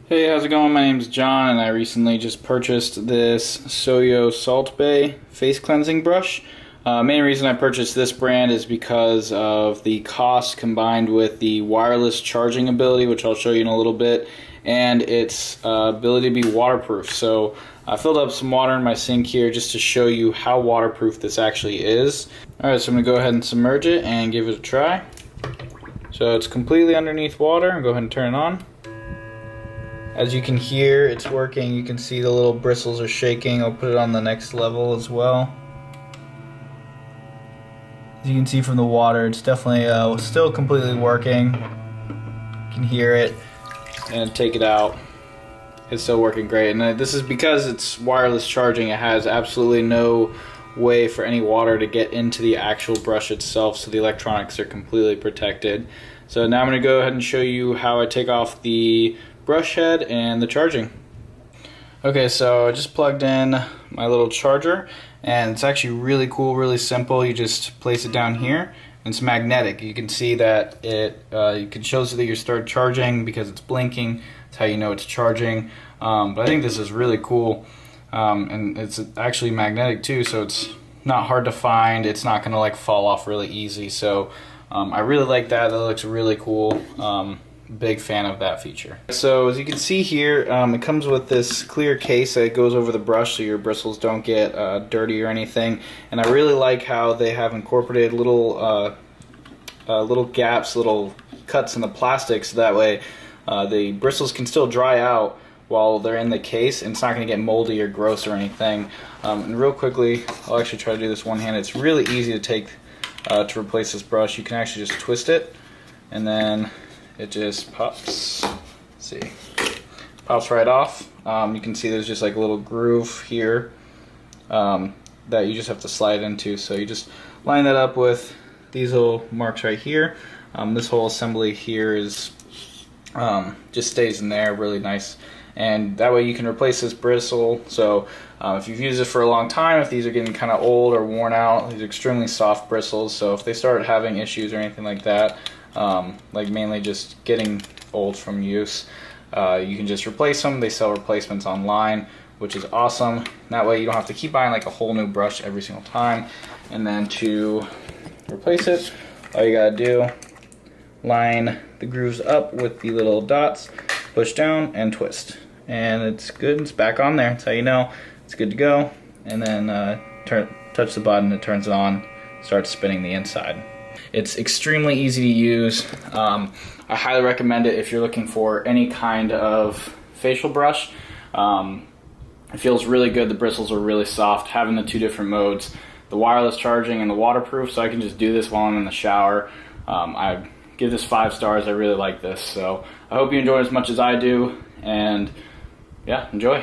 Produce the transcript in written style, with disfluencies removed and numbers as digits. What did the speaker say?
Hey, how's it going? My name's John, and I recently just purchased this Soyo Salt Bay face cleansing brush. Main reason I purchased this brand is because of the cost combined with the wireless charging ability, which I'll show you in a little bit, and its ability to be waterproof. So I filled up some water in my sink here just to show you how waterproof this actually is. Alright, so I'm going to go ahead and submerge it and give it a try. So it's completely underneath water. I'll go ahead and turn it on. As you can hear, it's working. You can see the little bristles are shaking. I'll put it on the next level as well. As you can see from the water, it's definitely still completely working. You can hear it. And take it out. It's still working great. And this is because it's wireless charging. It has absolutely no way for any water to get into the actual brush itself, so the electronics are completely protected. So now I'm going to go ahead and show you how I take off the brush head and the charging. Okay, so I just plugged in my little charger, and it's actually really cool, really simple. You just place it down here, and it's magnetic. You can see that it shows that you start charging because it's blinking. That's how you know it's charging. But I think this is really cool, and it's actually magnetic too, so it's not hard to find. It's not gonna like fall off really easy. So I really like that. That looks really cool. Big fan of that feature. So as you can see here, it comes with this clear case that goes over the brush so your bristles don't get dirty or anything. And I really like how they have incorporated little gaps, little cuts in the plastic, so that way the bristles can still dry out while they're in the case, and it's not going to get moldy or gross or anything. And real quickly, I'll actually try to do this one-handed. It's really easy to take to replace this brush. You can actually just twist it, and then it just pops. Let's see, pops right off. You can see there's just like a little groove here that you just have to slide into. So you just line that up with these little marks right here. This whole assembly here is just stays in there, really nice. And that way you can replace this bristle. So if you've used it for a long time, if these are getting kind of old or worn out, these are extremely soft bristles. So if they start having issues or anything like that, like mainly just getting old from use, you can just replace them. They sell replacements online, which is awesome. That way you don't have to keep buying like a whole new brush every single time. And then to replace it, all you gotta do, line the grooves up with the little dots, push down and twist, and it's good. It's back on there. That's how you know it's good to go. And then touch the button, it turns it on, starts spinning the inside. It's extremely easy to use. I highly recommend it if you're looking for any kind of facial brush. It feels really good. The bristles are really soft. Having the two different modes, the wireless charging and the waterproof, so I can just do this while I'm in the shower. I give this 5 stars. I really like this. So I hope you enjoy it as much as I do, and yeah, enjoy.